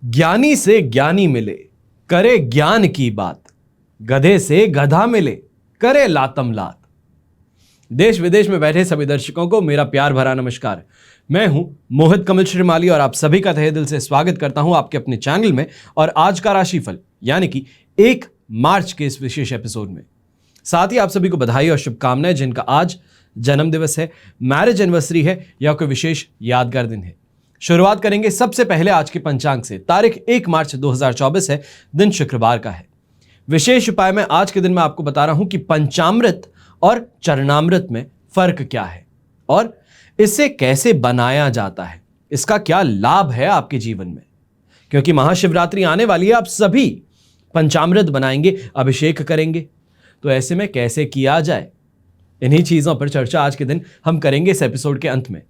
ज्ञानी से ज्ञानी मिले, करे ज्ञान की बात। गधे से गधा मिले, करे लातम लात। देश विदेश में बैठे सभी दर्शकों को मेरा प्यार भरा नमस्कार। मैं हूं मोहित कमल श्रीमाली और आप सभी का तहे दिल से स्वागत करता हूं आपके अपने चैनल में और आज का राशिफल यानी कि 1 मार्च के इस विशेष एपिसोड में। साथ ही आप सभी को बधाई और शुभकामनाएं जिनका आज जन्म दिवस है, मैरिज एनिवर्सरी है या कोई विशेष यादगार दिन है। शुरुआत करेंगे सबसे पहले आज के पंचांग से। तारीख 1 मार्च 2024 है, दिन शुक्रवार का है। विशेष उपाय में आज के दिन मैं आपको बता रहा हूं कि पंचामृत और चरणामृत में फर्क क्या है और इसे कैसे बनाया जाता है, इसका क्या लाभ है आपके जीवन में। क्योंकि महाशिवरात्रि आने वाली है, आप सभी पंचामृत बनाएंगे, अभिषेक करेंगे, तो ऐसे में कैसे किया जाए, इन्हीं चीजों पर चर्चा आज के दिन हम करेंगे इस एपिसोड के अंत में।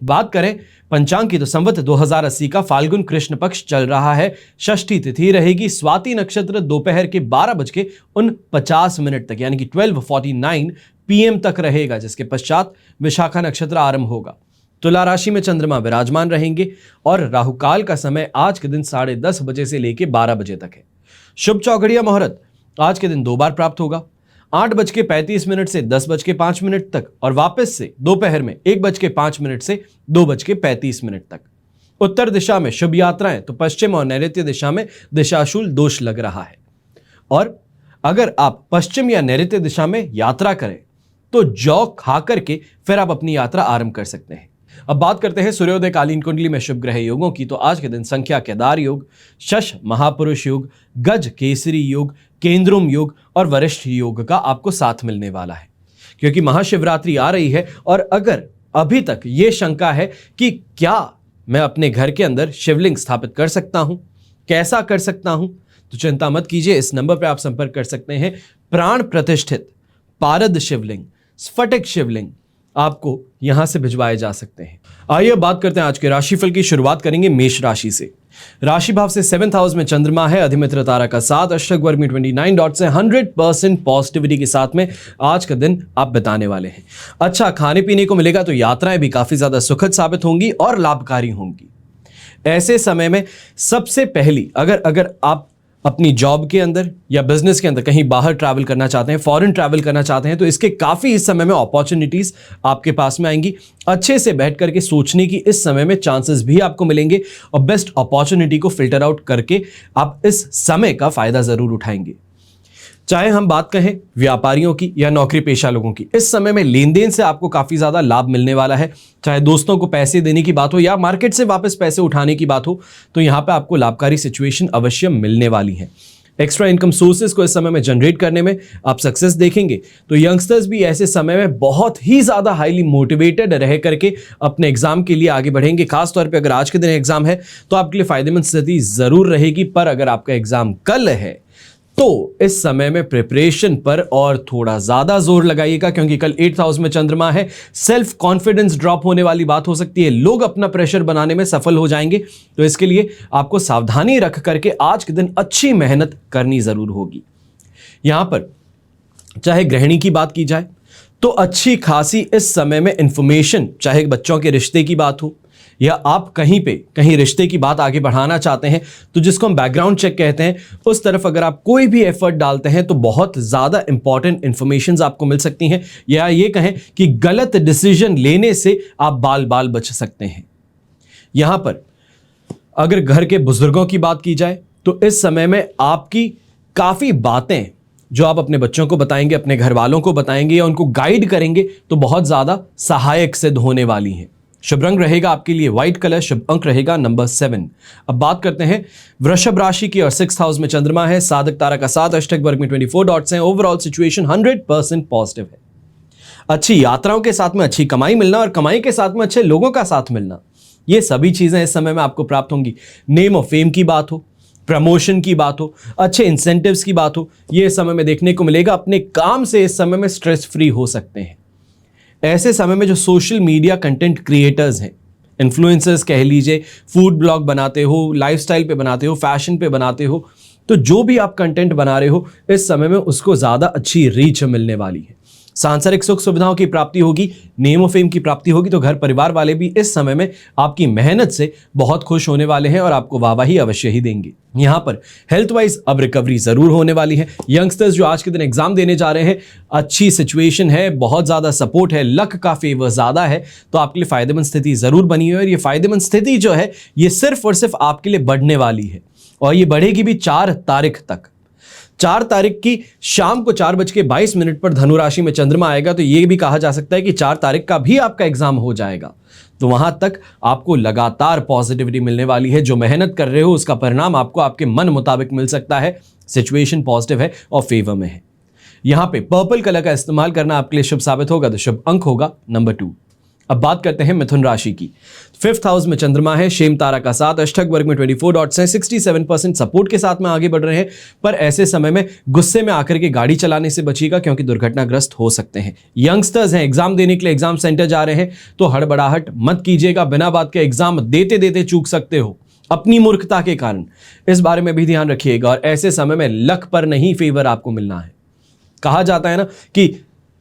बात करें पंचांग की तो संवत 2080 का फाल्गुन कृष्ण पक्ष चल रहा है। षष्ठी तिथि रहेगी, स्वाति नक्षत्र दोपहर के 12:49 तक यानी कि 12:49 PM तक रहेगा, जिसके पश्चात विशाखा नक्षत्र आरंभ होगा। तुला राशि में चंद्रमा विराजमान रहेंगे और राहुकाल का समय आज के दिन 10:30 बजे से लेकर 12 बजे तक है। शुभ चौघड़िया मुहूर्त आज के दिन 2 बार प्राप्त होगा, 8:35 से 10:05 तक और वापस से दोपहर में 1:05 से 2:35 तक। उत्तर दिशा में शुभ यात्राएं तो पश्चिम और नैऋत्य दिशा में दिशाशूल दोष लग रहा है। और अगर आप पश्चिम या नैऋत्य दिशा में यात्रा करें तो जौ खा करके फिर आप अपनी यात्रा आरंभ कर सकते हैं। अब बात करते हैं सूर्योदय कालीन कुंडली में शुभ ग्रह योगों की। तो आज के दिन संख्या केदार योग, शश महापुरुष योग, गज केसरी योग, केंद्रुम योग और वरिष्ठ योग का आपको साथ मिलने वाला है। क्योंकि महाशिवरात्रि आ रही है और अगर अभी तक ये शंका है कि क्या मैं अपने घर के अंदर शिवलिंग स्थापित कर सकता हूं, कैसा कर सकता हूं, तो चिंता मत कीजिए, इस नंबर पर आप संपर्क कर सकते हैं। प्राण प्रतिष्ठित पारद शिवलिंग, स्फटिक शिवलिंग आपको यहां से भिजवाए जा सकते हैं। आइए बात करते हैं आज के राशिफल की। शुरुआत करेंगे मेष राशि से। राशि भाव से 7th हाउस में चंद्रमा है, अधिमित्र तारा का 7, अष्टक वर्ग में 29 डॉट से 100% पॉजिटिविटी के साथ में आज का दिन आप बिताने वाले हैं। अच्छा खाने पीने को मिलेगा, तो यात्राएं भी काफी ज्यादा सुखद साबित होंगी और लाभकारी होंगी। ऐसे समय में सबसे पहली अगर आप अपनी जॉब के अंदर या बिजनेस के अंदर कहीं बाहर ट्रैवल करना चाहते हैं, फॉरेन ट्रैवल करना चाहते हैं, तो इसके काफी इस समय में अपॉर्चुनिटीज आपके पास में आएंगी। अच्छे से बैठ करके सोचने की इस समय में चांसेस भी आपको मिलेंगे और बेस्ट अपॉर्चुनिटी को फिल्टर आउट करके आप इस समय का फायदा जरूर उठाएंगे। चाहे हम बात कहें व्यापारियों की या नौकरी पेशा लोगों की, इस समय में लेन देन से आपको काफी ज्यादा लाभ मिलने वाला है। चाहे दोस्तों को पैसे देने की बात हो या मार्केट से वापस पैसे उठाने की बात हो, तो यहां पे आपको लाभकारी सिचुएशन अवश्य मिलने वाली है। एक्स्ट्रा इनकम सोर्सेज को इस समय में जनरेट करने में आप सक्सेस देखेंगे। तो यंगस्टर्स भी ऐसे समय में बहुत ही ज्यादा हाईली मोटिवेटेड रह करके अपने एग्जाम के लिए आगे बढ़ेंगे। खासतौर पे अगर आज के दिन एग्जाम है तो आपके लिए फायदेमंद स्थिति जरूर रहेगी, पर अगर आपका एग्जाम कल है तो इस समय में प्रिपरेशन पर और थोड़ा ज्यादा जोर लगाइएगा, क्योंकि कल 8th हाउस में चंद्रमा है। सेल्फ कॉन्फिडेंस ड्रॉप होने वाली बात हो सकती है, लोग अपना प्रेशर बनाने में सफल हो जाएंगे। तो इसके लिए आपको सावधानी रख करके आज के दिन अच्छी मेहनत करनी जरूर होगी। यहां पर चाहे गृहिणी की बात की जाए तो अच्छी खासी इस समय में इंफॉर्मेशन, चाहे बच्चों के रिश्ते की बात हो या आप कहीं रिश्ते की बात आगे बढ़ाना चाहते हैं, तो जिसको हम बैकग्राउंड चेक कहते हैं, उस तरफ अगर आप कोई भी एफर्ट डालते हैं तो बहुत ज़्यादा इंपॉर्टेंट इंफॉर्मेशंस आपको मिल सकती हैं, या ये कहें कि गलत डिसीजन लेने से आप बाल बच सकते हैं। यहां पर अगर घर के बुजुर्गों की बात की जाए तो इस समय में आपकी काफ़ी बातें जो आप अपने बच्चों को बताएंगे, अपने घर वालों को बताएंगे या उनको गाइड करेंगे, तो बहुत ज़्यादा सहायक सिद्ध होने वाली हैं। शुभ रंग रहेगा आपके लिए व्हाइट कलर, शुभ अंक रहेगा नंबर 7। अब बात करते हैं वृषभ राशि की और 6th हाउस में चंद्रमा है, साधक तारा का 7, अष्टक वर्ग में 24 डॉट्स हैं। ओवरऑल सिचुएशन 100% पॉजिटिव है। अच्छी यात्राओं के साथ में अच्छी कमाई मिलना और कमाई के साथ में अच्छे लोगों का साथ मिलना, ये सभी चीजें इस समय में आपको प्राप्त होंगी। नेम और फेम की बात हो, प्रमोशन की बात हो, अच्छे इंसेंटिव्स की बात हो, ये इस समय में देखने को मिलेगा। अपने काम से इस समय में स्ट्रेस फ्री हो सकते हैं। ऐसे समय में जो सोशल मीडिया कंटेंट क्रिएटर्स हैं, इन्फ्लुएंसर्स कह लीजिए, फूड ब्लॉग बनाते हो, लाइफस्टाइल पे बनाते हो, फैशन पे बनाते हो, तो जो भी आप कंटेंट बना रहे हो इस समय में उसको ज़्यादा अच्छी रीच मिलने वाली है। सांसारिक सुख सुविधाओं की प्राप्ति होगी, नेम ऑफ फेम की प्राप्ति होगी। तो घर परिवार वाले भी इस समय में आपकी मेहनत से बहुत खुश होने वाले हैं और आपको वाहवाही अवश्य ही देंगे। यहां पर हेल्थ वाइज अब रिकवरी जरूर होने वाली है। यंगस्टर्स जो आज के दिन एग्जाम देने जा रहे हैं, अच्छी सिचुएशन है, बहुत ज्यादा सपोर्ट है, लक का फेवर ज्यादा है, तो आपके लिए फायदेमंद स्थिति जरूर बनी है। और ये फायदेमंद स्थिति जो है ये सिर्फ और सिर्फ आपके लिए बढ़ने वाली है और ये बढ़ेगी भी 4 तारीख तक। 4 तारीख की शाम को 4:22 पर धनु राशि में चंद्रमा आएगा, तो यह भी कहा जा सकता है कि 4 तारीख का भी आपका एग्जाम हो जाएगा। तो वहां तक आपको लगातार पॉजिटिविटी मिलने वाली है। जो मेहनत कर रहे हो उसका परिणाम आपको आपके मन मुताबिक मिल सकता है। सिचुएशन पॉजिटिव है और फेवर में है। यहां पे पर्पल कलर का इस्तेमाल करना आपके लिए शुभ साबित होगा। तो शुभ अंक होगा नंबर 2। अब बात करते हैं मिथुन राशि की। 5th हाउस में चंद्रमा है, शेम तारा का साथ, अष्टक वर्ग में 24 डॉट्स हैं, 67% सपोर्ट के साथ में आगे बढ़ रहे हैं। पर ऐसे समय में गुस्से में आकर के गाड़ी चलाने से बचिएगा क्योंकि दुर्घटनाग्रस्त हो सकते हैं। यंगस्टर्स हैं, एग्जाम देने के लिए एग्जाम सेंटर जा रहे हैं, तो हड़बड़ाहट मत कीजिएगा। बिना बात के एग्जाम देते देते चूक सकते हो अपनी मूर्खता के कारण। इस बारे में भी ध्यान रखिएगा। और ऐसे समय में लक पर नहीं फेवर आपको मिलना है। कहा जाता है ना कि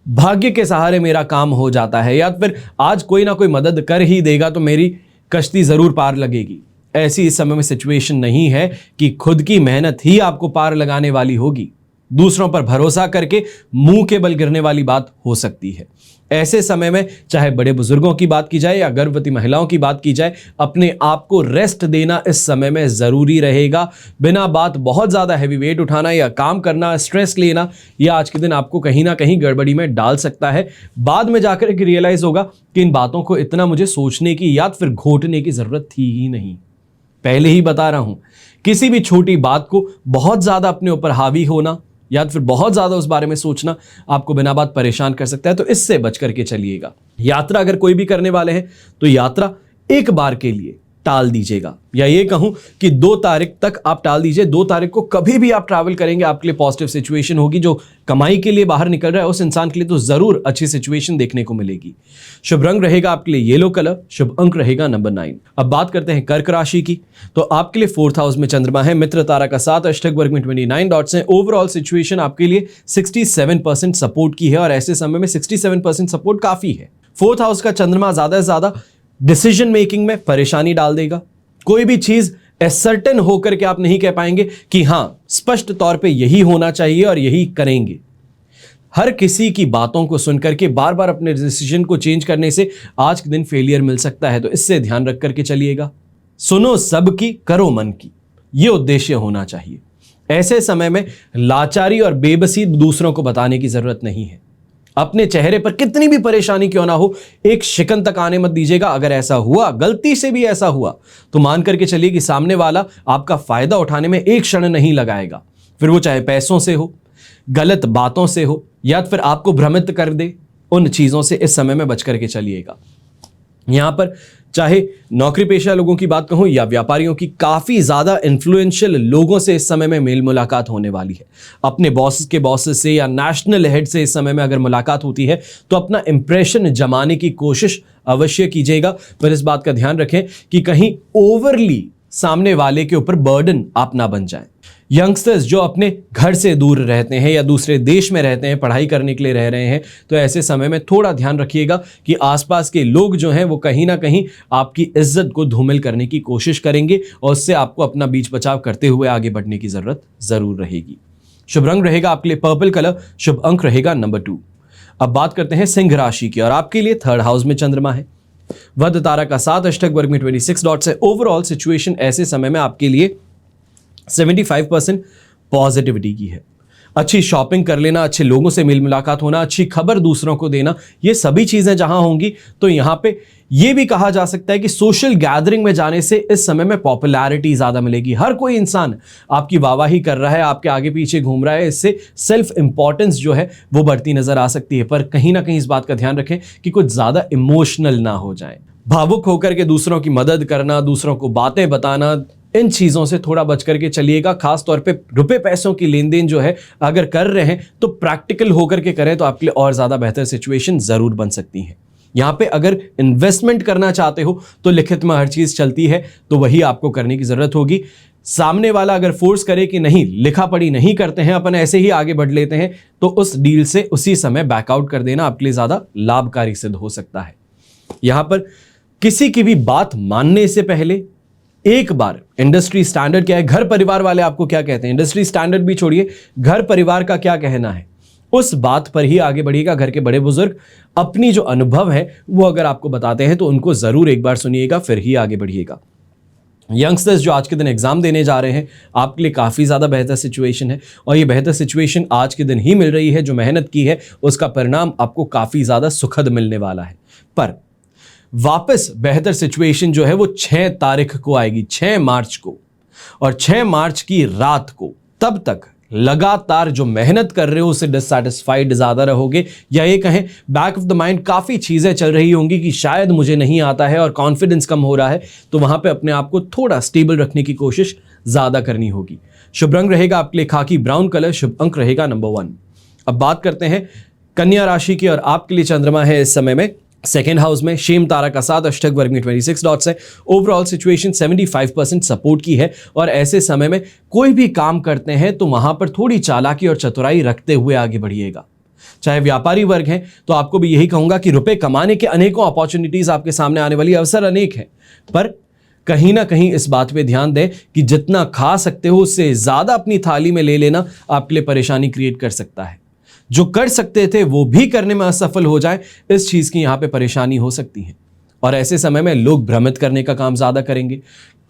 भाग्य के सहारे मेरा काम हो जाता है, या फिर आज कोई ना कोई मदद कर ही देगा तो मेरी कश्ती जरूर पार लगेगी। ऐसी इस समय में सिचुएशन नहीं है कि खुद की मेहनत ही आपको पार लगाने वाली होगी। दूसरों पर भरोसा करके मुंह के बल गिरने वाली बात हो सकती है। ऐसे समय में चाहे बड़े बुजुर्गों की बात की जाए या गर्भवती महिलाओं की बात की जाए, अपने आप को रेस्ट देना इस समय में जरूरी रहेगा। बिना बात बहुत ज्यादा हैवी वेट उठाना या काम करना, स्ट्रेस लेना, यह आज के दिन आपको कहीं ना कहीं गड़बड़ी में डाल सकता है। बाद में जाकर के रियलाइज होगा कि इन बातों को इतना मुझे सोचने की या फिर घोटने की जरूरत थी ही नहीं। पहले ही बता रहा हूं, किसी भी छोटी बात को बहुत ज्यादा अपने ऊपर हावी होना या फिर बहुत ज्यादा उस बारे में सोचना आपको बिना बात परेशान कर सकता है। तो इससे बच करके चलिएगा। यात्रा अगर कोई भी करने वाले हैं तो यात्रा एक बार के लिए टाल दीजिएगा, या ये कहूं कि 2 तारीख तक आप टाल दीजिए। 2 तारीख को कभी भी आप ट्रैवल करेंगे आपके लिए पॉजिटिव सिचुएशन होगी। जो कमाई के लिए बाहर निकल रहा है उस इंसान के लिए तो जरूर अच्छी सिचुएशन देखने को मिलेगी। शुभ रंग रहेगा आपके लिए येलो कलर, शुभ अंक रहेगा नंबर 9। अब बात करते हैं कर्क राशि की। तो आपके लिए 4th हाउस में चंद्रमा है, मित्र तारा का साथ, अष्टक वर्ग में 29 डॉट्स हैं। ओवरऑल सिचुएशन आपके लिए 67% सपोर्ट की है और ऐसे समय में 67% सपोर्ट काफी है। 4th हाउस का चंद्रमा ज्यादा से ज्यादा डिसीजन मेकिंग में परेशानी डाल देगा। कोई भी चीज एसर्टेन होकर के आप नहीं कह पाएंगे कि हां स्पष्ट तौर पे यही होना चाहिए और यही करेंगे। हर किसी की बातों को सुनकर के बार बार अपने डिसीजन को चेंज करने से आज के दिन फेलियर मिल सकता है। तो इससे ध्यान रख करके चलिएगा। सुनो सबकी, करो मन की, यह उद्देश्य होना चाहिए। ऐसे समय में लाचारी और बेबसी दूसरों को बताने की जरूरत नहीं है। अपने चेहरे पर कितनी भी परेशानी क्यों ना हो, एक शिकन तक आने मत दीजिएगा। अगर ऐसा हुआ, गलती से भी ऐसा हुआ, तो मान करके चलिए कि सामने वाला आपका फायदा उठाने में एक क्षण नहीं लगाएगा। फिर वो चाहे पैसों से हो, गलत बातों से हो, या फिर आपको भ्रमित कर दे। उन चीजों से इस समय में बच करके चलिएगा। यहां पर चाहे नौकरी पेशा लोगों की बात कहूं या व्यापारियों की, काफी ज्यादा इन्फ्लुएंशियल लोगों से इस समय में मेल मुलाकात होने वाली है। अपने बॉस के बॉसेस से या नेशनल हेड से इस समय में अगर मुलाकात होती है तो अपना इंप्रेशन जमाने की कोशिश अवश्य कीजिएगा। पर इस बात का ध्यान रखें कि कहीं ओवरली सामने वाले के ऊपर बर्डन आप ना बन जाएं। यंगस्टर्स जो अपने घर से दूर रहते हैं या दूसरे देश में रहते हैं, पढ़ाई करने के लिए रह रहे हैं, तो ऐसे समय में थोड़ा ध्यान रखिएगा कि आसपास के लोग जो हैं वो कहीं ना कहीं आपकी इज्जत को धूमिल करने की कोशिश करेंगे और उससे आपको अपना बीच बचाव करते हुए आगे बढ़ने की जरूरत जरूर रहेगी। शुभ रंग रहेगा आपके लिए पर्पल कलर, शुभ अंक रहेगा नंबर 2। अब बात करते हैं सिंह राशि की और आपके लिए 3rd हाउस में चंद्रमा है, वध तारा का साथ, अष्टक वर्ग में 26 डॉट्स है। ओवरऑल सिचुएशन ऐसे समय में आपके लिए 75% पॉजिटिविटी की है। अच्छी शॉपिंग कर लेना, अच्छे लोगों से मेल मुलाकात होना, अच्छी खबर दूसरों को देना, ये सभी चीजें जहां होंगी तो यहां पे ये भी कहा जा सकता है कि सोशल गैदरिंग में जाने से इस समय में पॉपुलैरिटी ज्यादा मिलेगी। हर कोई इंसान आपकी वाहवाही कर रहा है, आपके आगे पीछे घूम रहा है, इससे सेल्फ इंपॉर्टेंस जो है वो बढ़ती नजर आ सकती है। पर कहीं ना कहीं इस बात का ध्यान रखें कि कुछ ज्यादा इमोशनल ना हो जाए। भावुक होकर के दूसरों की मदद करना, दूसरों को बातें बताना, इन चीजों से थोड़ा बच करके चलिएगा। खास तौर पे रुपए पैसों की लेन देन जो है अगर कर रहे हैं तो प्रैक्टिकल होकर के करें, तो आपके लिए और ज्यादा बेहतर सिचुएशन जरूर बन सकती है। यहां पे अगर इन्वेस्टमेंट करना चाहते हो तो लिखित में हर चीज चलती है, तो वही आपको करने की जरूरत होगी। सामने वाला अगर फोर्स करे कि नहीं, लिखा पढ़ी नहीं करते हैं, अपन ऐसे ही आगे बढ़ लेते हैं, तो उस डील से उसी समय बैकआउट कर देना आपके लिए ज्यादा लाभकारी सिद्ध हो सकता है। यहां पर किसी की भी बात मानने से पहले एक बार इंडस्ट्री स्टैंडर्ड क्या है, घर परिवार वाले आपको क्या कहते हैं, इंडस्ट्री स्टैंडर्ड भी छोड़िए, घर परिवार का क्या कहना है, उस बात पर ही आगे बढ़िएगा। घर के बड़े बुजुर्ग अपनी जो अनुभव है वो अगर आपको बताते हैं तो उनको जरूर एक बार सुनिएगा, फिर ही आगे बढ़िएगा। यंगस्टर्स जो आज के दिन एग्जाम देने जा रहे हैं, आपके लिए काफी ज्यादा बेहतर सिचुएशन है, और ये बेहतर सिचुएशन आज के दिन ही मिल रही है। जो मेहनत की है उसका परिणाम आपको काफी ज्यादा सुखद मिलने वाला है। पर वापस बेहतर सिचुएशन जो है वो 6 तारीख को आएगी, 6 मार्च को, और 6 मार्च की रात को। तब तक लगातार जो मेहनत कर रहे हो उससे डिससैटिस्फाइड ज्यादा रहोगे, या ये कहें बैक ऑफ द माइंड काफी चीजें चल रही होंगी कि शायद मुझे नहीं आता है और कॉन्फिडेंस कम हो रहा है, तो वहां पे अपने आप को थोड़ा स्टेबल रखने की कोशिश ज्यादा करनी होगी। शुभ रंग रहेगा आपके लिए खाकी ब्राउन कलर, शुभ अंक रहेगा नंबर 1। अब बात करते हैं कन्या राशि की, और आपके लिए चंद्रमा है इस समय में सेकेंड हाउस में, शेम तारा का साथ, अष्टक वर्ग में 26 डॉट्स है। ओवरऑल सिचुएशन 75% सपोर्ट की है, और ऐसे समय में कोई भी काम करते हैं तो वहां पर थोड़ी चालाकी और चतुराई रखते हुए आगे बढ़िएगा। चाहे व्यापारी वर्ग हैं तो आपको भी यही कहूंगा कि रुपए कमाने के अनेकों अपॉर्चुनिटीज आपके सामने आने वाली, अवसर अनेक हैं, पर कहीं ना कहीं इस बात पे ध्यान दें कि जितना खा सकते हो उससे ज्यादा अपनी थाली में ले लेना आपके लिए परेशानी क्रिएट कर सकता है। जो कर सकते थे वो भी करने में असफल हो जाए, इस चीज की यहां पे परेशानी हो सकती है। और ऐसे समय में लोग भ्रमित करने का काम ज्यादा करेंगे,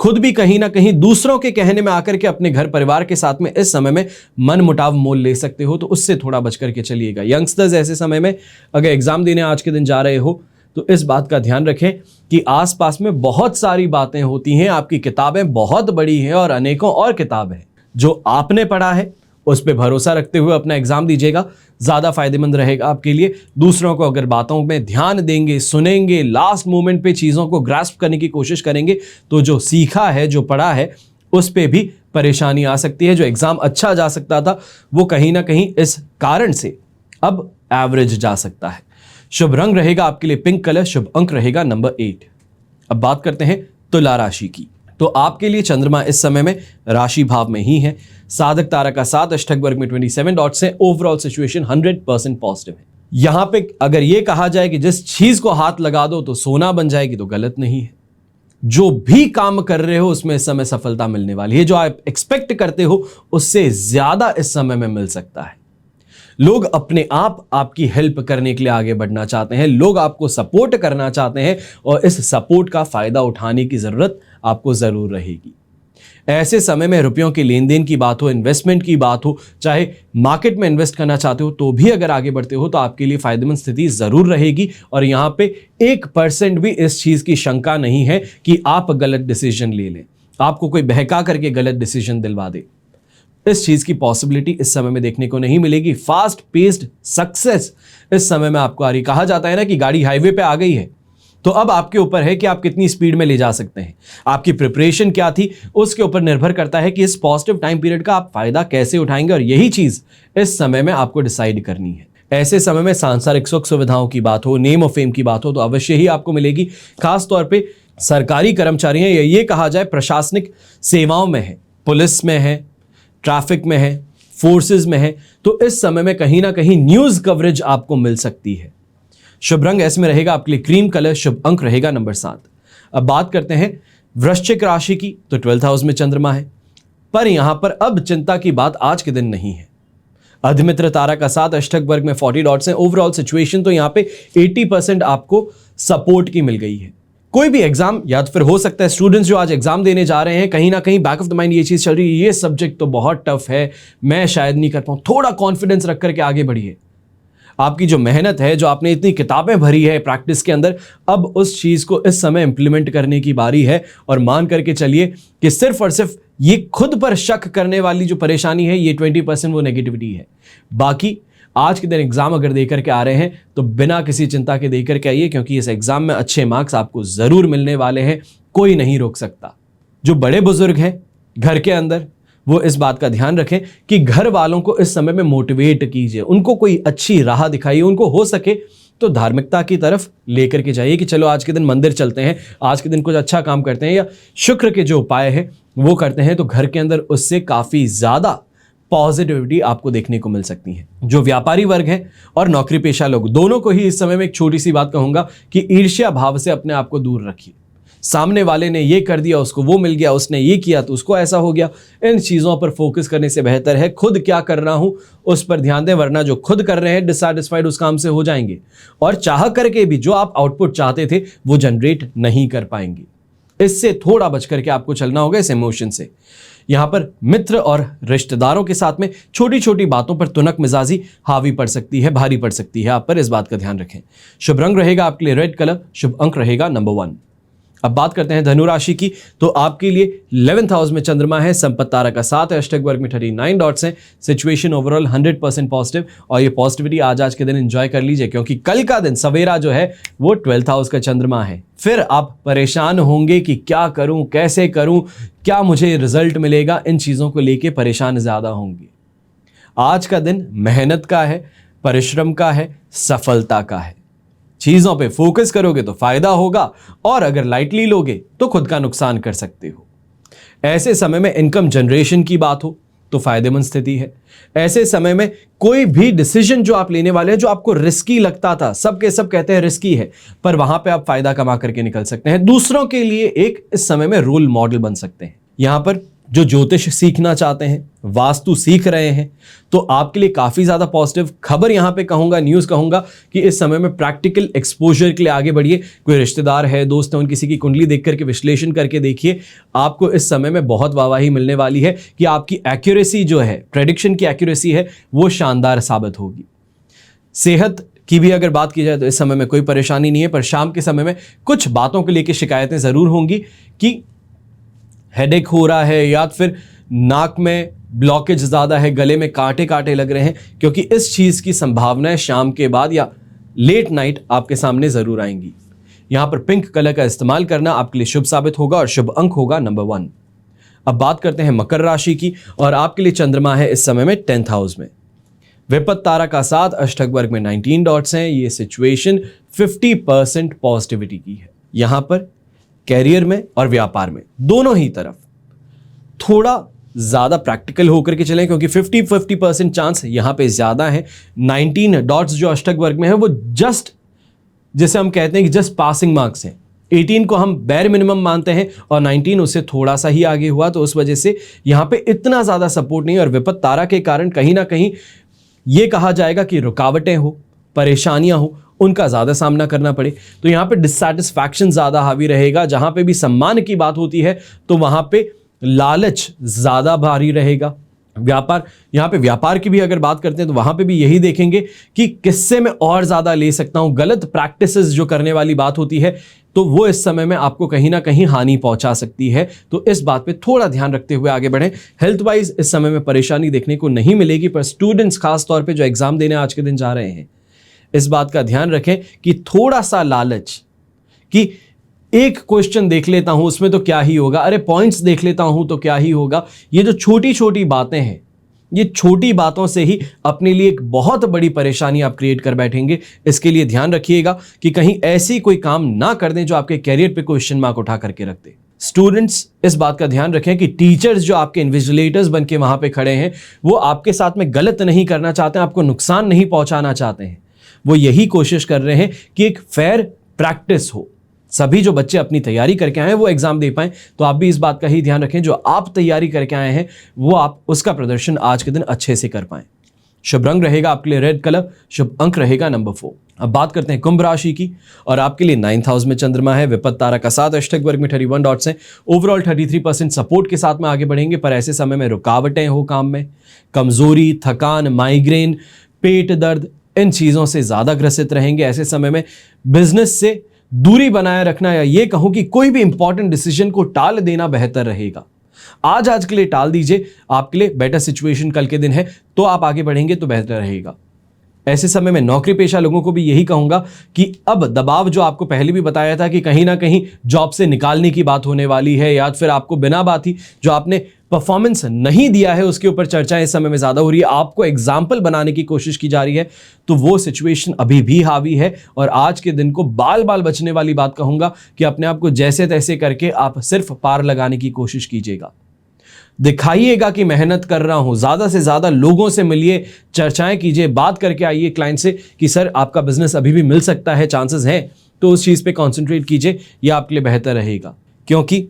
खुद भी कहीं ना कहीं दूसरों के कहने में आकर के अपने घर परिवार के साथ में इस समय में मन मुटाव मोल ले सकते हो, तो उससे थोड़ा बच करके चलिएगा। यंगस्टर्स ऐसे समय में अगर एग्जाम देने आज के दिन जा रहे हो तो इस बात का ध्यान रखें कि आसपास में बहुत सारी बातें होती हैं, आपकी किताबें बहुत बड़ी हैं और अनेकों और किताब हैं। जो आपने पढ़ा है उस पर भरोसा रखते हुए अपना एग्जाम दीजिएगा, ज्यादा फायदेमंद रहेगा आपके लिए। दूसरों को अगर बातों में ध्यान देंगे, सुनेंगे, लास्ट मोमेंट पे चीजों को ग्रास्प करने की कोशिश करेंगे, तो जो सीखा है, जो पढ़ा है, उस पे भी परेशानी आ सकती है। जो एग्जाम अच्छा जा सकता था वो कहीं ना कहीं इस कारण से अब एवरेज जा सकता है। शुभ रंग रहेगा आपके लिए पिंक कलर, शुभ अंक रहेगा नंबर 8। अब बात करते हैं तुला राशि की, तो आपके लिए चंद्रमा इस समय में राशि भाव में ही है, साधक तारा का साथ, अष्टक वर्ग में 27 डॉट्स है। ओवरऑल सिचुएशन 100% पॉजिटिव है। यहां पे अगर ये कहा जाए कि जिस चीज को हाथ लगा दो तो सोना बन जाएगी, तो गलत नहीं है। जो भी काम कर रहे हो उसमें इस समय सफलता मिलने वाली है। जो आप एक्सपेक्ट करते हो उससे ज्यादा इस समय में मिल सकता है। लोग अपने आप आपकी हेल्प करने के लिए आगे बढ़ना चाहते हैं, लोग आपको सपोर्ट करना चाहते हैं, और इस सपोर्ट का फायदा उठाने की जरूरत आपको जरूर रहेगी। ऐसे समय में रुपयों के लेन देन की बात हो, इन्वेस्टमेंट की बात हो, चाहे मार्केट में इन्वेस्ट करना चाहते हो तो भी अगर आगे बढ़ते हो तो आपके लिए फायदेमंद स्थिति जरूर रहेगी। और यहां पे 1% भी इस चीज की शंका नहीं है कि आप गलत डिसीजन ले लें, आपको कोई बहका करके गलत डिसीजन दिलवा दे। इस चीज की पॉसिबिलिटी इस समय में देखने को नहीं मिलेगी। फास्ट पेस्ड सक्सेस इस समय में आपको आ रही। कहा जाता है ना कि गाड़ी हाईवे पे आ गई है, तो अब आपके ऊपर है कि आप कितनी स्पीड में ले जा सकते हैं। आपकी प्रिपरेशन क्या थी उसके ऊपर निर्भर करता है कि इस पॉजिटिव टाइम पीरियड का आप फायदा कैसे उठाएंगे, और यही चीज इस समय में आपको डिसाइड करनी है। ऐसे समय में सांसारिक सुख सुविधाओं की बात हो, नेम ऑफ फेम की बात हो, तो अवश्य ही आपको मिलेगी। खासतौर पर सरकारी कर्मचारी हैं, या ये कहा जाए प्रशासनिक सेवाओं में है, पुलिस में है, ट्रैफिक में है, फोर्सेस में है, तो इस समय में कहीं ना कहीं न्यूज कवरेज आपको मिल सकती है। शुभ रंग ऐसे में रहेगा आपके लिए क्रीम कलर, शुभ अंक रहेगा नंबर 7। अब बात करते हैं वृश्चिक राशि की, तो 12th हाउस में चंद्रमा है, पर यहां पर अब चिंता की बात आज के दिन नहीं है। अधिमित्र तारा का साथ, अष्टक वर्ग में 40 डॉट्स हैं। ओवरऑल सिचुएशन तो यहां पे 80% आपको सपोर्ट की मिल गई है। कोई भी एग्जाम, या तो फिर हो सकता है स्टूडेंट्स जो आज एग्जाम देने जा रहे हैं, कहीं ना कहीं बैक ऑफ द माइंड ये चीज चल रही है, ये सब्जेक्ट तो बहुत टफ है, मैं शायद नहीं कर पाऊं। थोड़ा कॉन्फिडेंस रख करके आगे बढ़िए। आपकी जो मेहनत है, जो आपने इतनी किताबें भरी है प्रैक्टिस के अंदर, अब उस चीज को इस समय इंप्लीमेंट करने की बारी है। और मान करके चलिए कि सिर्फ और सिर्फ ये खुद पर शक करने वाली जो परेशानी है, ये 20% वो नेगेटिविटी है। बाकी आज के दिन एग्जाम अगर देकर के आ रहे हैं तो बिना किसी चिंता के देकर के आइए, क्योंकि इस एग्जाम में अच्छे मार्क्स आपको जरूर मिलने वाले हैं, कोई नहीं रोक सकता। जो बड़े बुजुर्ग हैं घर के अंदर, वो इस बात का ध्यान रखें कि घर वालों को इस समय में मोटिवेट कीजिए, उनको कोई अच्छी राह दिखाइए, उनको हो सके तो धार्मिकता की तरफ लेकर के जाइए कि चलो आज के दिन मंदिर चलते हैं, आज के दिन कुछ अच्छा काम करते हैं, या शुक्र के जो उपाय है वो करते हैं, तो घर के अंदर उससे काफ़ी ज़्यादा पॉजिटिविटी आपको देखने को मिल सकती है। जो व्यापारी वर्ग है और नौकरी पेशा लोग, दोनों को ही इस समय में एक छोटी सी बात कहूंगा कि ईर्ष्या भाव से अपने आप को दूर रखिए। सामने वाले ने ये कर दिया, उसको वो मिल गया, उसने ये किया तो उसको ऐसा हो गया, इन चीज़ों पर फोकस करने से बेहतर है खुद क्या कर रहा हूं उस पर ध्यान दें, वरना जो खुद कर रहे हैं डिससैटिस्फाइड उस काम से हो जाएंगे और चाह करके भी जो आप आउटपुट चाहते थे वो जनरेट नहीं कर पाएंगे। इससे थोड़ा बच करके आपको चलना होगा, इस इमोशन से। यहां पर मित्र और रिश्तेदारों के साथ में छोटी छोटी बातों पर तुनक मिजाजी हावी पड़ सकती है, भारी पड़ सकती है आप पर, इस बात का ध्यान रखें। शुभ रंग रहेगा आपके लिए रेड कलर, शुभ अंक रहेगा नंबर 1। अब बात करते हैं धनु राशि की, तो आपके लिए 11th हाउस में चंद्रमा है, संपत्ति तारा का 7 है, अष्टक वर्ग में 39 डॉट्स हैं, सिचुएशन ओवरऑल 100% पॉजिटिव। और ये पॉजिटिविटी आज के दिन एंजॉय कर लीजिए, क्योंकि कल का दिन सवेरा जो है वो 12th हाउस का चंद्रमा है। फिर आप परेशान होंगे कि क्या करूं, कैसे करूं, क्या मुझे रिजल्ट मिलेगा, इन चीज़ों को लेके परेशान ज़्यादा होंगे। आज का दिन मेहनत का है, परिश्रम का है, सफलता का है। चीजों पे फोकस करोगे तो फायदा होगा, और अगर लाइटली लोगे तो खुद का नुकसान कर सकते हो। ऐसे समय में इनकम जनरेशन की बात हो तो फायदेमंद स्थिति है। ऐसे समय में कोई भी डिसीजन जो आप लेने वाले हैं, जो आपको रिस्की लगता था, सबके सब कहते हैं रिस्की है, पर वहां पे आप फायदा कमा करके निकल सकते हैं। दूसरों के लिए एक इस समय में रोल मॉडल बन सकते हैं। यहां पर जो ज्योतिष सीखना चाहते हैं, वास्तु सीख रहे हैं, तो आपके लिए काफ़ी ज़्यादा पॉजिटिव खबर यहाँ पे कहूँगा, न्यूज़ कहूँगा कि इस समय में प्रैक्टिकल एक्सपोजर के लिए आगे बढ़िए। कोई रिश्तेदार है, दोस्त है, उन किसी की कुंडली देख करके विश्लेषण करके देखिए, आपको इस समय में बहुत वाहवाही मिलने वाली है कि आपकी एक्यूरेसी जो है, प्रेडिक्शन की एक्यूरेसी है, वो शानदार साबित होगी। सेहत की भी अगर बात की जाए तो इस समय में कोई परेशानी नहीं है, पर शाम के समय में कुछ बातों को लेकर शिकायतें ज़रूर होंगी कि हेडेक हो रहा है, या फिर नाक में ब्लॉकेज ज़्यादा है, गले में कांटे कांटे लग रहे हैं, क्योंकि इस चीज़ की संभावनाएं शाम के बाद या लेट नाइट आपके सामने ज़रूर आएंगी। यहाँ पर पिंक कलर का इस्तेमाल करना आपके लिए शुभ साबित होगा और शुभ अंक होगा नंबर 1। अब बात करते हैं मकर राशि की, और आपके लिए चंद्रमा है इस समय में 10th हाउस में, विपत्त तारा का 7, अष्टक वर्ग में 19 डॉट्स हैं। ये सिचुएशन 50% पॉजिटिविटी की है। यहाँ पर कैरियर में और व्यापार में दोनों ही तरफ थोड़ा ज़्यादा प्रैक्टिकल होकर के चलें, क्योंकि 50% चांस यहाँ पे ज़्यादा है। 19 डॉट्स जो अष्टक वर्ग में है वो जस्ट, जैसे हम कहते हैं कि जस्ट पासिंग मार्क्स हैं। 18 को हम बैर मिनिमम मानते हैं और 19 उससे थोड़ा सा ही आगे हुआ, तो उस वजह से यहाँ पे इतना ज़्यादा सपोर्ट नहीं है। और विपत्त तारा के कारण कहीं ना कहीं ये कहा जाएगा कि रुकावटें हो, परेशानियाँ हो, उनका ज़्यादा सामना करना पड़े। तो यहाँ पे डिससैटिस्फैक्शन ज़्यादा हावी रहेगा। जहाँ पे भी सम्मान की बात होती है तो वहाँ पे लालच ज़्यादा भारी रहेगा। व्यापार, यहाँ पे व्यापार की भी अगर बात करते हैं तो वहाँ पे भी यही देखेंगे कि किससे मैं और ज़्यादा ले सकता हूँ। गलत प्रैक्टिसेस जो करने वाली बात होती है तो वो इस समय में आपको कहीं ना कहीं हानि पहुँचा सकती है। तो इस बात पे थोड़ा ध्यान रखते हुए आगे बढ़ें। हेल्थ वाइज इस समय में परेशानी देखने को नहीं मिलेगी, पर स्टूडेंट्स खास तौर पर जो एग्ज़ाम देने आज के दिन जा रहे हैं, इस बात का ध्यान रखें कि थोड़ा सा लालच कि एक क्वेश्चन देख लेता हूं उसमें तो क्या ही होगा, अरे पॉइंट्स देख लेता हूं तो क्या ही होगा, ये जो छोटी छोटी बातें हैं, ये छोटी बातों से ही अपने लिए एक बहुत बड़ी परेशानी आप क्रिएट कर बैठेंगे। इसके लिए ध्यान रखिएगा कि कहीं ऐसी कोई काम ना कर दें जो आपके कैरियर पे क्वेश्चन मार्क उठा करके रख दे। स्टूडेंट्स इस बात का ध्यान रखें कि टीचर्स जो आपके इन्विजिलेटर्स बन के वहां पे खड़े हैं वो आपके साथ में गलत नहीं करना चाहते हैं, आपको नुकसान नहीं पहुंचाना चाहते हैं। वो यही कोशिश कर रहे हैं कि एक फेयर प्रैक्टिस हो, सभी जो बच्चे अपनी तैयारी करके आए हैं वो एग्जाम दे पाएं। तो आप भी इस बात का ही ध्यान रखें, जो आप तैयारी करके आए हैं वो आप उसका प्रदर्शन आज के दिन अच्छे से कर पाएं। शुभ रंग रहेगा आपके लिए रेड कलर, शुभ अंक रहेगा नंबर 4। अब बात करते हैं कुंभ राशि की, और आपके लिए 9th हाउस में चंद्रमा है, विपत्त तारा का 7, अष्टक वर्ग में 31 डॉट्स हैं। ओवरऑल 33% सपोर्ट के साथ में आगे बढ़ेंगे, पर ऐसे समय में रुकावटें हो काम में, कमजोरी, थकान, माइग्रेन, पेट दर्द, इन चीज़ों से ज़्यादा ग्रसित रहेंगे। ऐसे समय में बिजनेस से दूरी बनाए रखना, या ये कहूँ कि कोई भी इंपॉर्टेंट डिसीजन को टाल देना बेहतर रहेगा। आज के लिए टाल दीजिए, आपके लिए बेटर सिचुएशन कल के दिन है, तो आप आगे बढ़ेंगे तो बेहतर रहेगा। ऐसे समय में नौकरी पेशा लोगों को भी यही कहूंगा कि अब दबाव जो आपको पहले भी बताया था कि कहीं ना कहीं जॉब से निकालने की बात होने वाली है, या फिर आपको बिना बात ही जो आपने परफॉर्मेंस नहीं दिया है उसके ऊपर चर्चाएं इस समय में ज्यादा हो रही है, आपको एग्जाम्पल बनाने की कोशिश की जा रही है, तो वो सिचुएशन अभी भी हावी है। और आज के दिन को बाल बाल बचने वाली बात कहूंगा कि अपने आप को जैसे तैसे करके आप सिर्फ पार लगाने की कोशिश कीजिएगा, दिखाइएगा कि मेहनत कर रहा हूं, ज्यादा से ज्यादा लोगों से मिलिए, चर्चाएं कीजिए, बात करके आइए क्लाइंट से कि सर आपका बिजनेस अभी भी मिल सकता है, चांसेस हैं, तो उस चीज पे कॉन्सेंट्रेट कीजिए, यह आपके लिए बेहतर रहेगा। क्योंकि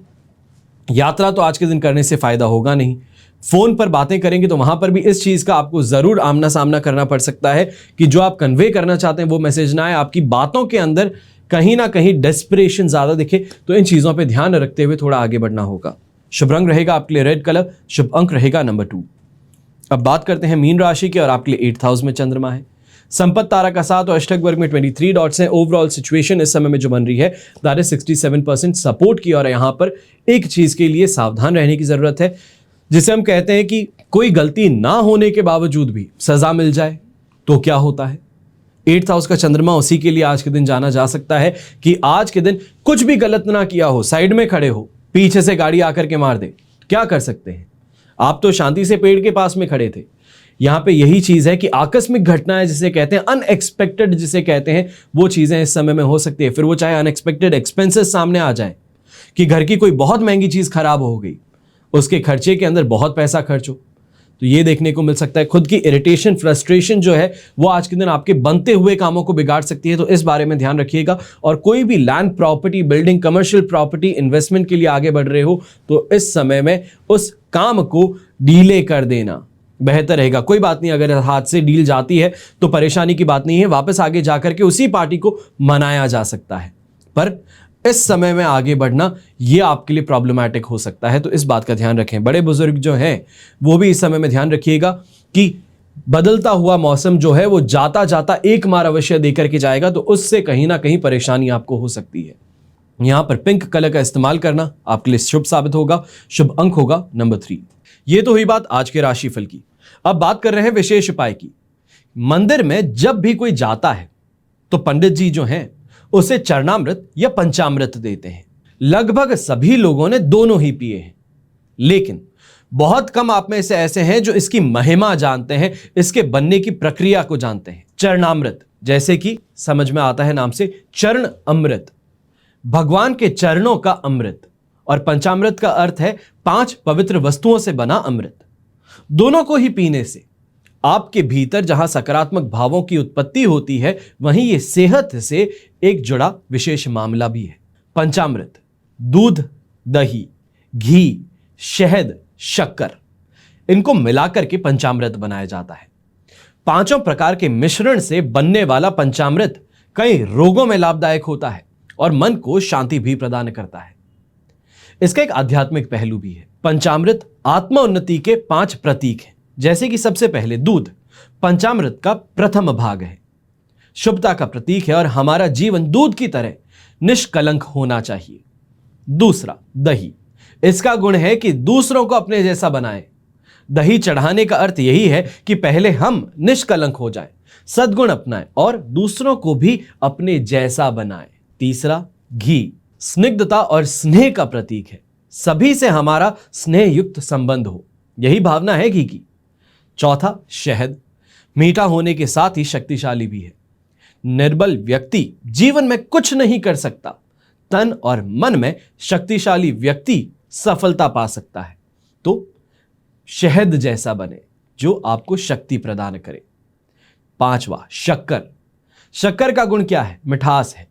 यात्रा तो आज के दिन करने से फायदा होगा नहीं, फोन पर बातें करेंगे तो वहां पर भी इस चीज का आपको जरूर आमना सामना करना पड़ सकता है कि जो आप कन्वे करना चाहते हैं वो मैसेज ना आए, आपकी बातों के अंदर कहीं ना कहीं डेस्परेशन ज्यादा दिखे। तो इन चीजों पर ध्यान रखते हुए थोड़ा आगे बढ़ना होगा। शुभ रंग रहेगा आपके लिए रेड कलर, शुभ अंक रहेगा नंबर 2। अब बात करते हैं मीन राशि की, और आपके लिए 8th हाउस में चंद्रमा है, संपत्ति तारा का 7 और अष्टक वर्ग में 23 डॉट्स हैं। ओवरऑल सिचुएशन इस समय में जो बन रही है दैट इज 67% सपोर्ट की, और यहां पर एक चीज के लिए सावधान रहने की जरूरत है, जिसे हम कहते हैं कि कोई गलती ना होने के बावजूद भी सजा मिल जाए तो क्या होता है। 8th हाउस का चंद्रमा उसी के लिए आज के दिन जाना जा सकता है कि आज के दिन कुछ भी गलत ना किया हो, साइड में खड़े हो, पीछे से गाड़ी आकर के मार दे, क्या कर सकते हैं आप? तो शांति से पेड़ के पास में खड़े थे। यहां पे यही चीज है कि आकस्मिक घटनाएं जिसे कहते हैं, अनएक्सपेक्टेड जिसे कहते हैं, वो चीजें इस समय में हो सकती है। फिर वो चाहे अनएक्सपेक्टेड एक्सपेंसेस सामने आ जाए कि घर की कोई बहुत महंगी चीज खराब हो गई, उसके खर्चे के अंदर बहुत पैसा खर्च हो, तो ये देखने को मिल सकता है। खुद की इरिटेशन, फ्रस्ट्रेशन जो है वो आज के दिन आपके बनते हुए कामों को बिगाड़ सकती है, तो इस बारे में ध्यान रखिएगा। और कोई भी land, property, building, commercial property investment के लिए आगे बढ़ रहे हो तो इस समय में उस काम को डीले कर देना बेहतर रहेगा। कोई बात नहीं, अगर हाथ से डील जाती है तो परेशानी की बात नहीं है, वापस आगे जाकर के उसी पार्टी को मनाया जा सकता है, पर इस समय में आगे बढ़ना यह आपके लिए प्रॉब्लमैटिक हो सकता है, तो इस बात का ध्यान रखें। बड़े बुजुर्ग जो हैं वो भी इस समय में ध्यान रखिएगा कि बदलता हुआ मौसम जो है वो जाता जाता एक मार अवश्य देकर के जाएगा, तो उससे कहीं ना कहीं परेशानी आपको हो सकती है। यहां पर पिंक कलर का इस्तेमाल करना आपके लिए शुभ साबित होगा। शुभ अंक होगा नंबर 3। ये तो हुई बात आज के राशिफल की। अब बात कर रहे हैं विशेष उपाय की। मंदिर में जब भी कोई जाता है तो पंडित जी जो हैं उसे चरणामृत या पंचामृत देते हैं। लगभग सभी लोगों ने दोनों ही पिए हैं, लेकिन बहुत कम आप में से ऐसे हैं जो इसकी महिमा जानते हैं, इसके बनने की प्रक्रिया को जानते हैं। चरणामृत जैसे कि समझ में आता है नाम से, चरण अमृत, भगवान के चरणों का अमृत, और पंचामृत का अर्थ है 5 पवित्र वस्तुओं से बना अमृत। दोनों को ही पीने से आपके भीतर जहां सकारात्मक भावों की उत्पत्ति होती है, वहीं यह सेहत से एक जुड़ा विशेष मामला भी है। पंचामृत दूध, दही, घी, शहद, शक्कर, इनको मिलाकर के पंचामृत बनाया जाता है। 5 प्रकार के मिश्रण से बनने वाला पंचामृत कई रोगों में लाभदायक होता है और मन को शांति भी प्रदान करता है। इसका एक आध्यात्मिक पहलू भी है। पंचामृत आत्मा उन्नति के 5 प्रतीक हैं, जैसे कि सबसे पहले दूध पंचामृत का प्रथम भाग है, शुभता का प्रतीक है और हमारा जीवन दूध की तरह निष्कलंक होना चाहिए। दूसरा दही, इसका गुण है कि दूसरों को अपने जैसा बनाएं। दही चढ़ाने का अर्थ यही है कि पहले हम निष्कलंक हो जाएं, सद्गुण अपनाएं और दूसरों को भी अपने जैसा बनाएं। तीसरा घी, स्निग्धता और स्नेह का प्रतीक है, सभी से हमारा स्नेह युक्त संबंध हो, यही भावना है घी की। चौथा शहद, मीठा होने के साथ ही शक्तिशाली भी है। निर्बल व्यक्ति जीवन में कुछ नहीं कर सकता, तन और मन में शक्तिशाली व्यक्ति सफलता पा सकता है। तो शहद जैसा बने जो आपको शक्ति प्रदान करे। 5वां शक्कर, शक्कर का गुण क्या है? मिठास है।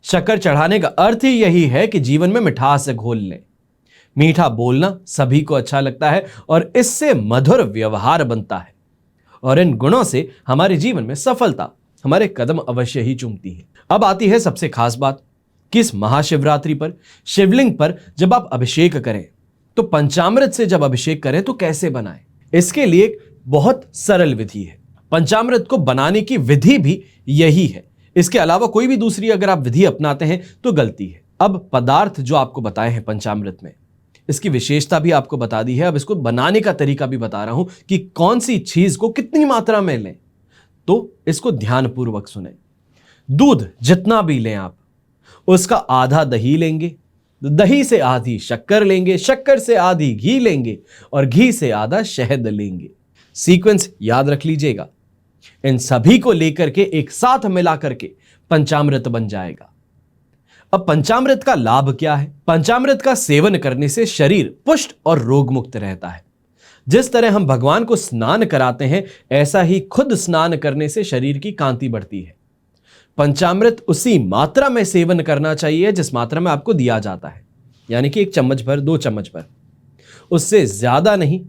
शक्कर चढ़ाने का अर्थ ही यही है कि जीवन में मिठास से घोल लें। मीठा बोलना सभी को अच्छा लगता है और इससे मधुर व्यवहार बनता है, और इन गुणों से हमारे जीवन में सफलता हमारे कदम अवश्य ही चूमती है। अब आती है सबसे खास बात कि इस महाशिवरात्रि पर शिवलिंग पर जब आप अभिषेक करें तो पंचामृत से जब अभिषेक करें तो कैसे बनाएं? इसके लिए एक बहुत सरल विधि है। पंचामृत को बनाने की विधि भी यही है, इसके अलावा कोई भी दूसरी अगर आप विधि अपनाते हैं तो गलती है। अब पदार्थ जो आपको बताए हैं पंचामृत में, इसकी विशेषता भी आपको बता दी है। अब इसको बनाने का तरीका भी बता रहा हूं कि कौन सी चीज को कितनी मात्रा में लें, तो इसको ध्यानपूर्वक सुने। दूध जितना भी लें आप, उसका आधा दही लेंगे, दही से आधी शक्कर लेंगे, शक्कर से आधी घी लेंगे और घी से आधा शहद लेंगे। सीक्वेंस याद रख लीजिएगा। इन सभी को लेकर के एक साथ मिला करके पंचामृत बन जाएगा। अब पंचामृत का लाभ क्या है? पंचामृत का सेवन करने से शरीर पुष्ट और रोग मुक्त रहता है। जिस तरह हम भगवान को स्नान कराते हैं, ऐसा ही खुद स्नान करने से शरीर की कांति बढ़ती है। पंचामृत उसी मात्रा में सेवन करना चाहिए जिस मात्रा में आपको दिया जाता है, यानी कि 1 चम्मच भर, 2 चम्मच भर, उससे ज्यादा नहीं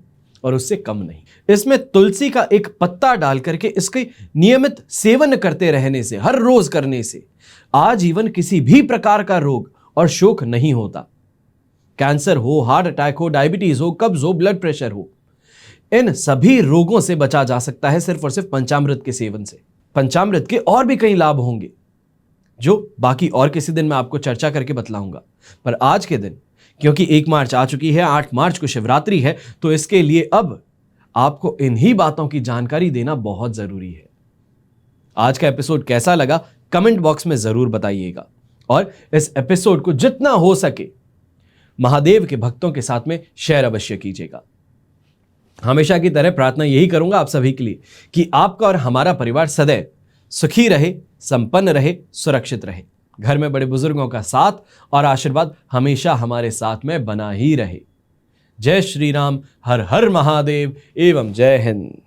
और उससे कम नहीं। इसमें तुलसी का एक पत्ता डाल करके इसके नियमित सेवन करते रहने से, हर रोज करने से आजीवन किसी भी प्रकार का रोग और शोक नहीं होता। कैंसर हो, हार्ट अटैक हो, डायबिटीज हो, कब्ज हो, ब्लड प्रेशर हो, इन सभी रोगों से बचा जा सकता है सिर्फ और सिर्फ पंचामृत के सेवन से। पंचामृत के और भी कई लाभ होंगे जो बाकी और किसी दिन मैं आपको चर्चा करके बतलाऊंगा, पर आज के दिन क्योंकि 1 मार्च आ चुकी है, 8 मार्च को शिवरात्रि है, तो इसके लिए अब आपको इन्हीं बातों की जानकारी देना बहुत जरूरी है। आज का एपिसोड कैसा लगा कमेंट बॉक्स में जरूर बताइएगा और इस एपिसोड को जितना हो सके महादेव के भक्तों के साथ में शेयर अवश्य कीजिएगा। हमेशा की तरह प्रार्थना यही करूंगा आप सभी के लिए कि आपका और हमारा परिवार सदैव सुखी रहे, संपन्न रहे, सुरक्षित रहे। घर में बड़े बुजुर्गों का साथ और आशीर्वाद हमेशा हमारे साथ में बना ही रहे। जय श्री राम, हर हर महादेव एवं जय हिंद।